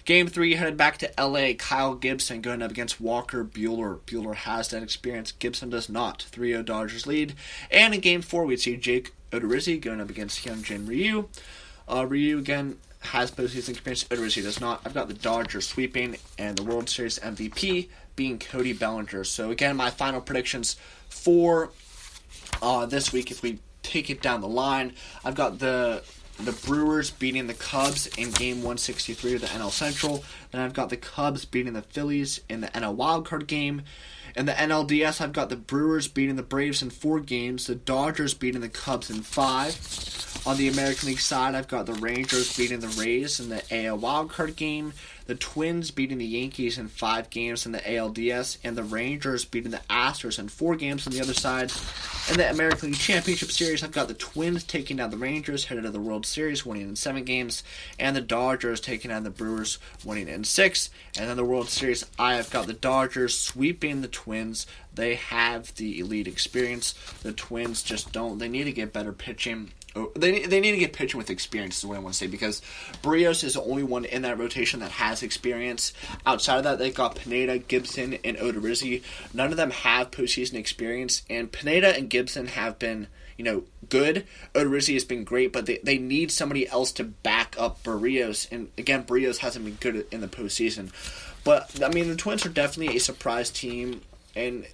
Game 3 headed back to LA. Kyle Gibson going up against Walker Buehler. Buehler has that experience. Gibson does not. 3-0 Dodgers lead. And in Game 4, we'd see Jake Odorizzi going up against Hyunjin Ryu. Ryu, again, has postseason experience. Odorizzi does not. I've got the Dodgers sweeping, and the World Series MVP being Cody Bellinger. So, again, my final predictions for this week, if we take it down the line, I've got the Brewers beating the Cubs in Game 163 of the NL Central. Then I've got the Cubs beating the Phillies in the NL Wildcard game. In the NLDS, I've got the Brewers beating the Braves in 4 games, the Dodgers beating the Cubs in 5. On the American League side, I've got the Rangers beating the Rays in the AL Wildcard game, the Twins beating the Yankees in 5 games in the ALDS, and the Rangers beating the Astros in 4 games on the other side. In the American League Championship Series, I've got the Twins taking down the Rangers, headed to the World Series, winning in 7 games, and the Dodgers taking down the Brewers, winning in 6. And then the World Series, I have got the Dodgers sweeping the Twins. They have the elite experience. The Twins just don't. They need to get better pitching. They need to get pitching with experience is what I want to say, because Barrios is the only one in that rotation that has experience. Outside of that, they've got Pineda, Gibson, and Odorizzi. None of them have postseason experience, and Pineda and Gibson have been, good. Odorizzi has been great, but they need somebody else to back up Barrios, and again, Barrios hasn't been good in the postseason. But, the Twins are definitely a surprise team, and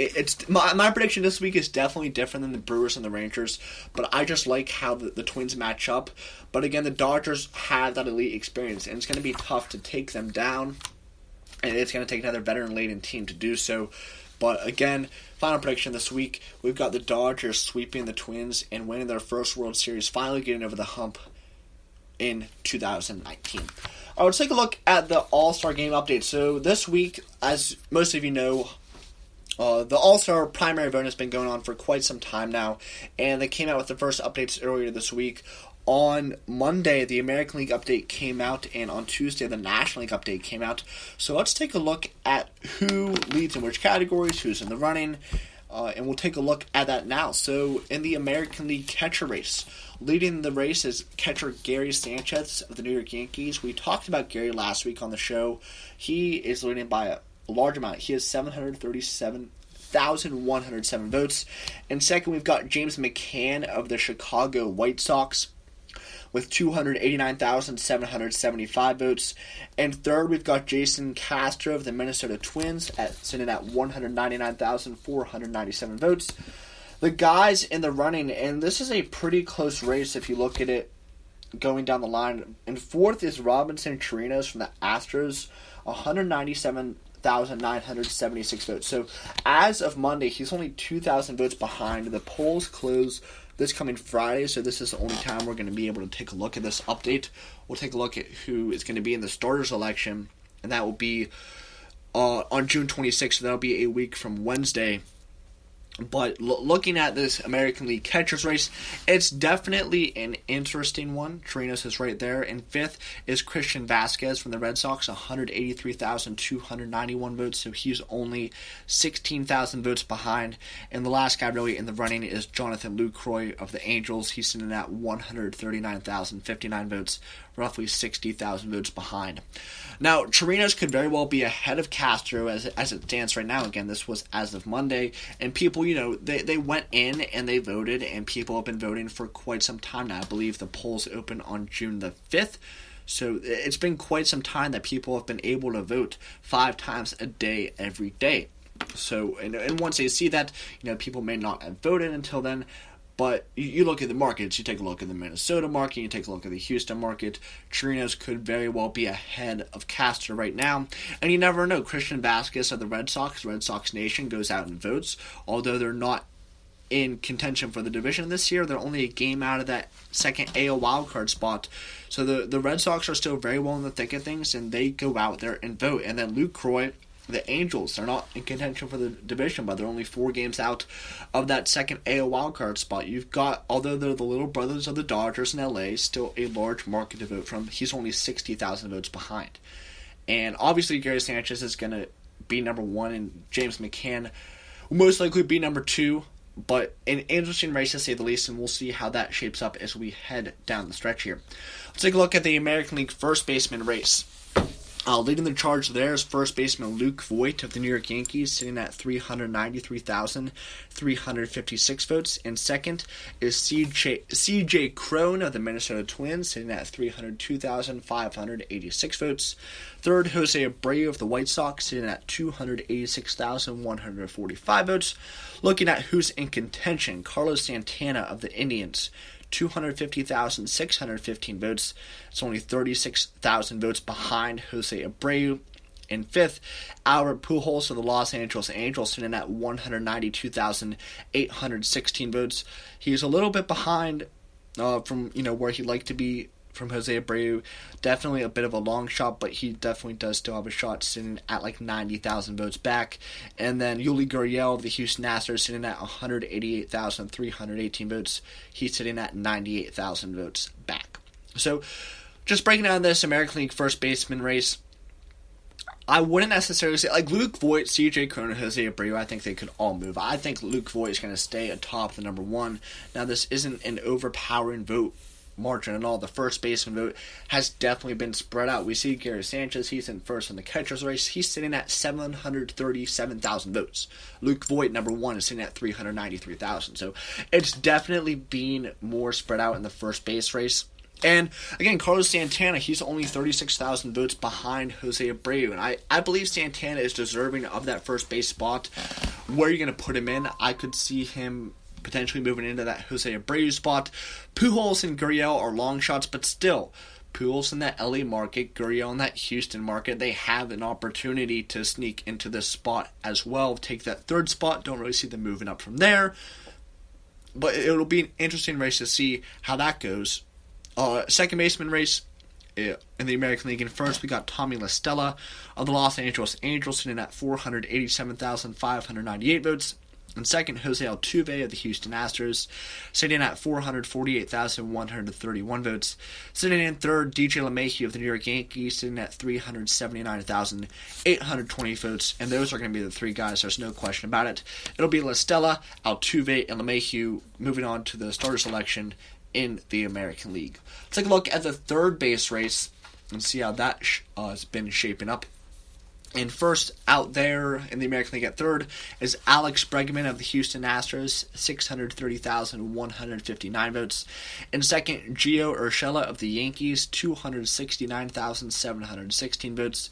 it's my prediction this week is definitely different than the Brewers and the Rangers, but I just like how the Twins match up. But again, the Dodgers have that elite experience, and it's going to be tough to take them down, and it's going to take another veteran-laden team to do so. But again, final prediction this week, we've got the Dodgers sweeping the Twins and winning their first World Series, finally getting over the hump in 2019. All right, let's take a look at the AllStar Game update. So this week, as most of you know, the All-Star primary vote has been going on for quite some time now, and they came out with the first updates earlier this week. On Monday, the American League update came out, and on Tuesday, the National League update came out. So let's take a look at who leads in which categories, who's in the running, and we'll take a look at that now. So in the American League catcher race, leading the race is catcher Gary Sanchez of the New York Yankees. We talked about Gary last week on the show. He is leading by a large amount. He has 737,107 votes. And second, we've got James McCann of the Chicago White Sox with 289,775 votes. And third, we've got Jason Castro of the Minnesota Twins sitting at 199,497 votes. The guys in the running, and this is a pretty close race if you look at it going down the line. And fourth is Robinson Chirinos from the Astros, 197,976 votes. So as of Monday, he's only 2,000 votes behind. The polls close this coming Friday, so this is the only time we're going to be able to take a look at this update. We'll take a look at who is going to be in the starters election, and that will be on June 26th, so that'll be a week from Wednesday. But looking at this American League catchers race, it's definitely an interesting one. Chirinos is right there. And fifth is Christian Vasquez from the Red Sox, 183,291 votes. So he's only 16,000 votes behind. And the last guy really in the running is Jonathan Lucroy of the Angels. He's sitting at 139,059 votes, roughly 60,000 votes behind. Now, Chirinos could very well be ahead of Castro as it stands right now. Again, this was as of Monday. And people, they went in and they voted, and people have been voting for quite some time now. I believe the polls open on June the 5th. So it's been quite some time that people have been able to vote 5 times a day, every day. So, and once they see that, people may not have voted until then. But you look at the markets, you take a look at the Minnesota market, you take a look at the Houston market, Chirinos could very well be ahead of Castro right now. And you never know, Christian Vasquez of the Red Sox Nation goes out and votes. Although they're not in contention for the division this year, they're only a game out of that second AL wildcard spot. So the Red Sox are still very well in the thick of things, and they go out there and vote. And then Lucroy, the Angels, they're not in contention for the division, but they're only 4 games out of that second AL wildcard spot. You've got, although they're the little brothers of the Dodgers in LA, still a large market to vote from. He's only 60,000 votes behind. And obviously Gary Sanchez is going to be number 1, and James McCann will most likely be number 2. But an interesting race to say the least, and we'll see how that shapes up as we head down the stretch here. Let's take a look at the American League first baseman race. Leading the charge there is first baseman Luke Voit of the New York Yankees, sitting at 393,356 votes. And second is C.J. Cron of the Minnesota Twins, sitting at 302,586 votes. Third, Jose Abreu of the White Sox, sitting at 286,145 votes. Looking at who's in contention, Carlos Santana of the Indians, 250,615 votes. It's only 36,000 votes behind Jose Abreu. In fifth, Albert Pujols of the Los Angeles Angels, sitting at 192,816 votes. He's a little bit behind from where he'd like to be from Jose Abreu. Definitely a bit of a long shot, but he definitely does still have a shot, sitting at like 90,000 votes back. And then Yuli Gurriel of the Houston Astros, sitting at 188,318 votes. He's sitting at 98,000 votes back. So, just breaking down this American League first baseman race, I wouldn't necessarily say, like Luke Voit, C.J. Cron, and Jose Abreu, I think they could all move. I think Luke Voit is going to stay atop the number one. Now, this isn't an overpowering vote margin at all. The first baseman vote has definitely been spread out. We see Gary Sanchez, he's in first in the catcher's race. He's sitting at 737,000 votes. Luke Voit, number one, is sitting at 393,000. So it's definitely been more spread out in the first base race. And again, Carlos Santana, he's only 36,000 votes behind Jose Abreu. And I believe Santana is deserving of that first base spot. Where are you going to put him in? I could see him potentially moving into that Jose Abreu spot. Pujols and Gurriel are long shots, but still, Pujols in that LA market, Gurriel in that Houston market, they have an opportunity to sneak into this spot as well, take that third spot. Don't really see them moving up from there, but it'll be an interesting race to see how that goes. Second baseman race in the American League. And first, we got Tommy La Stella of the Los Angeles Angels, sitting at 487,598 votes. And second, Jose Altuve of the Houston Astros, sitting at 448,131 votes. Sitting in third, DJ LeMahieu of the New York Yankees, sitting at 379,820 votes. And those are going to be the three guys. There's no question about it. It'll be La Stella, Altuve, and LeMahieu moving on to the starter selection in the American League. Let's take a look at the third base race and see how that has been shaping up. And first out there in the American League at third is Alex Bregman of the Houston Astros, 630,159 votes. And second, Gio Urshela of the Yankees, 269,716 votes.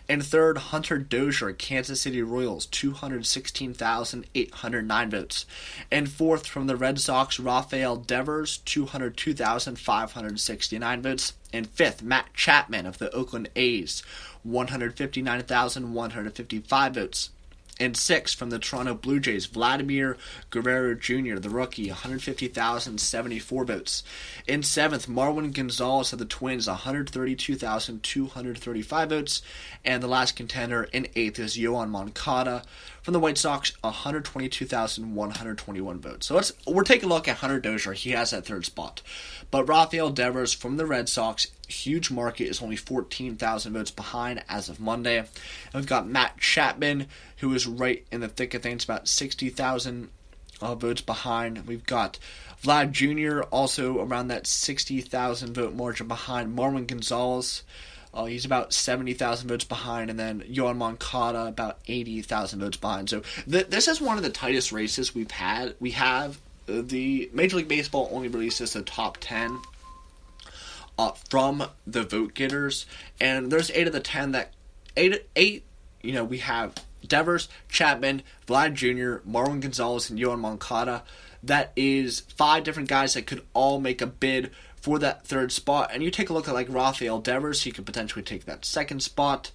And third, Hunter Dozier, Kansas City Royals, 216,809 votes. And fourth, from the Red Sox, Rafael Devers, 202,569 votes. And fifth, Matt Chapman of the Oakland A's, 159,155 votes. And sixth, from the Toronto Blue Jays, Vladimir Guerrero Jr., the rookie, 150,074 votes. In seventh, Marwin Gonzalez of the Twins, 132,235 votes. And the last contender in eighth is Yoan Moncada from the White Sox, 122,121 votes. So we're taking a look at Hunter Dozier. He has that third spot. But Rafael Devers from the Red Sox, huge market, is only 14,000 votes behind as of Monday. And we've got Matt Chapman, who is right in the thick of things, about 60,000 votes behind. We've got Vlad Jr. also around that 60,000 vote margin behind. Marwin Gonzalez, he's about 70,000 votes behind, and then Yoan Moncada about 80,000 votes behind. So this is one of the tightest races we have. The Major League Baseball only releases the top 10 from the vote getters, and there's 8 of the 10 that we have Devers, Chapman, Vlad Jr., Marwin Gonzalez, and Yoan Moncada. That is 5 different guys that could all make a bid for that third spot. And you take a look at like Rafael Devers, he could potentially take that second spot.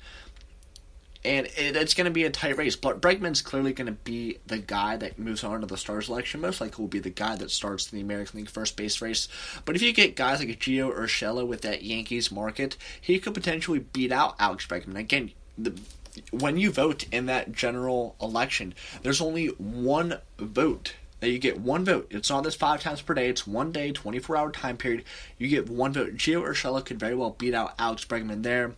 And it's going to be a tight race. But Bregman's clearly going to be the guy that moves on to the starter selection. Most likely will be the guy that starts in the American League first base race. But if you get guys like Gio Urshela with that Yankees market, he could potentially beat out Alex Bregman. Again, when you vote in that general election, there's only one vote. You get one vote. It's not this 5 times per day. It's 1 day, 24-hour time period. You get one vote. Gio Urshela could very well beat out Alex Bregman there.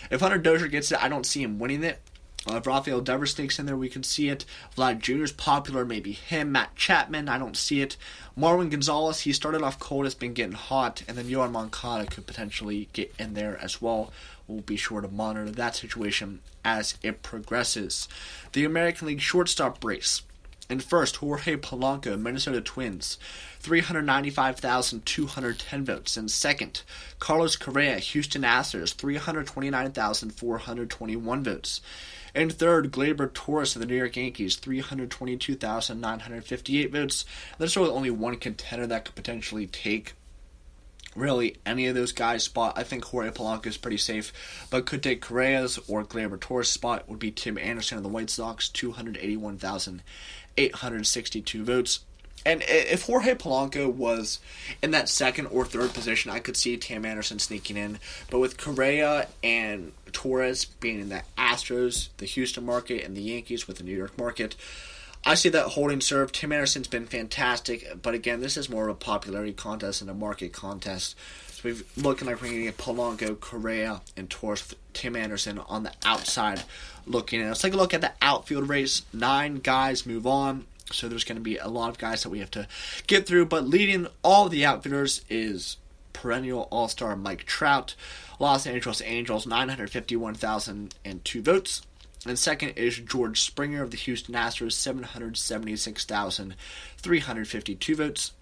If Hunter Dozier gets it, I don't see him winning it. If Rafael Devers sneaks in there, we can see it. Vlad Jr.'s popular, maybe him. Matt Chapman, I don't see it. Marwin Gonzalez, he started off cold, has been getting hot. And then Yoan Moncada could potentially get in there as well. we'll be sure to monitor that situation as it progresses. The American League shortstop race. In first, Jorge Polanco, Minnesota Twins, 395,210 votes. In second, Carlos Correa, Houston Astros, 329,421 votes. In third, Gleyber Torres of the New York Yankees, 322,958 votes. There's really only one contender that could potentially take really any of those guys' spot. I think Jorge Polanco is pretty safe, but could take Correa's or Gleyber Torres' spot would be Tim Anderson of the White Sox, 281,862 votes. And if Jorge Polanco was in that second or third position, I could see Tim Anderson sneaking in. But with Correa and Torres being in the Astros, the Houston market, and the Yankees with the New York market, I see that holding serve. Tim Anderson's been fantastic, but again, this is more of a popularity contest than a market contest. So we're looking like we're going to get Polanco, Correa, and Torres, Tim Anderson on the outside looking in. Let's take a look at the outfield race. 9 guys move on, so there's going to be a lot of guys that we have to get through, but leading all of the outfielders is perennial all-star Mike Trout, Los Angeles Angels, 951,002 votes. And second is George Springer of the Houston Astros, 776,352 votes.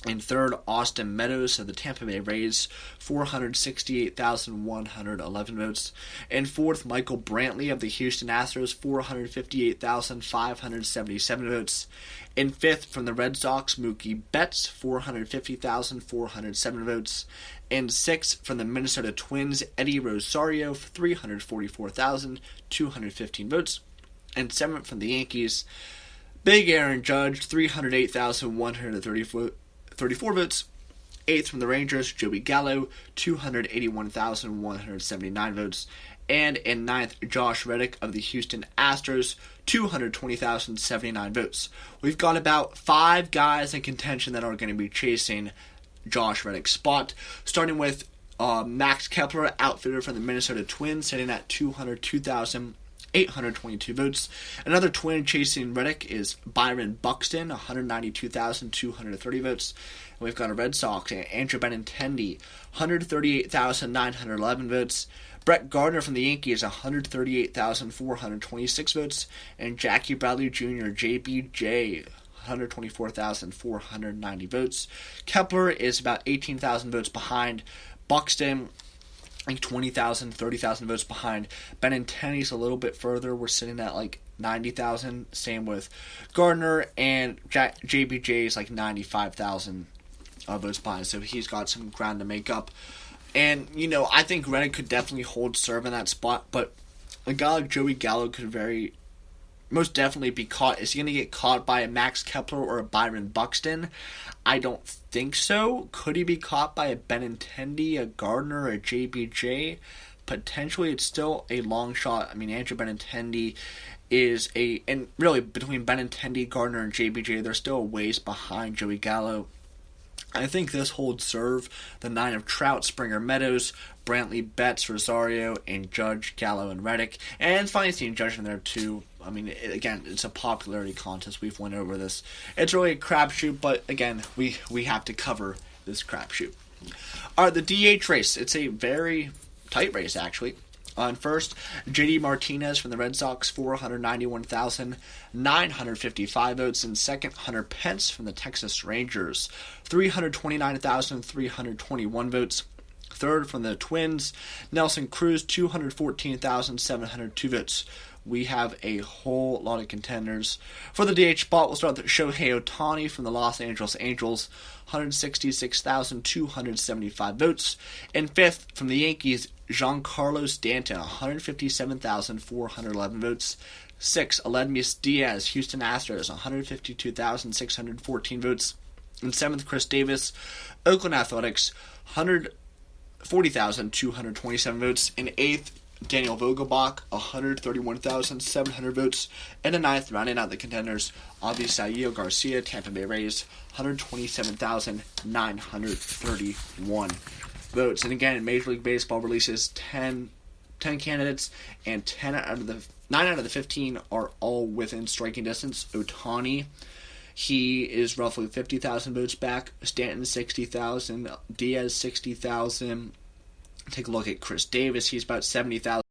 And third, Austin Meadows of the Tampa Bay Rays, 468,111 votes. And fourth, Michael Brantley of the Houston Astros, 458,577 votes. And fifth, from the Red Sox, Mookie Betts, 450,407 votes. And sixth, from the Minnesota Twins, Eddie Rosario, 344,215 votes. And seventh, from the Yankees, Big Aaron Judge, 308,134 votes. Eighth from the Rangers, Joey Gallo, 281,179 votes. And in ninth, Josh Reddick of the Houston Astros, 220,079 votes. We've got about 5 guys in contention that are going to be chasing Josh Reddick's spot, starting with Max Kepler, outfielder from the Minnesota Twins, sitting at 202,822 votes. Another Twin chasing Reddick is Byron Buxton, 192,230 votes. And we've got a Red Sox, Andrew Benintendi, 138,911 votes. Brett Gardner from the Yankees, 138,426 votes. And Jackie Bradley Jr., JBJ, 124,490 votes. Kepler is about 18,000 votes behind. Buxton, like 20,000, 30,000 votes behind. Benintendi's a little bit further. We're sitting at like 90,000. Same with Gardner, and JBJ is like 95,000 votes behind. So he's got some ground to make up. And, you know, I think Reddick could definitely hold serve in that spot, but a guy like Joey Gallo could most definitely be caught. Is he going to get caught by a Max Kepler or a Byron Buxton? I don't think so. Could he be caught by a Benintendi, a Gardner, a JBJ? Potentially. It's still a long shot. I mean, Andrew Benintendi and really between Benintendi, Gardner, and JBJ, they're still a ways behind Joey Gallo. I think this holds serve. The 9 of Trout, Springer, Meadows, Brantley, Betts, Rosario, and Judge, Gallo, and Reddick. And finally seeing Judge in there too. I mean, again, it's a popularity contest. We've went over this. It's really a crapshoot, but again, we have to cover this crapshoot. All right, the DH race. It's a very tight race, actually. On first, J.D. Martinez from the Red Sox, 491,955 votes. And second, Hunter Pence from the Texas Rangers, 329,321 votes. Third, from the Twins, Nelson Cruz, 214,702 votes. We have a whole lot of contenders. For the DH spot, we'll start with Shohei Ohtani from the Los Angeles Angels, 166,275 votes. And fifth, from the Yankees, Giancarlo Stanton, 157,411 votes. Sixth, Aledmys Diaz, Houston Astros, 152,614 votes. And seventh, Chris Davis, Oakland Athletics, 140,227 votes. And eighth, Daniel Vogelbach, 131,700 votes. And the ninth, rounding out the contenders, Avisaíl Garcia, Tampa Bay Rays, 127,931 votes. And again, Major League Baseball releases 10 candidates, and 9 out of the 15 are all within striking distance. Ohtani, he is roughly 50,000 votes back. Stanton, 60,000. Diaz, 60,000. Take a look at Chris Davis. He's about 70,000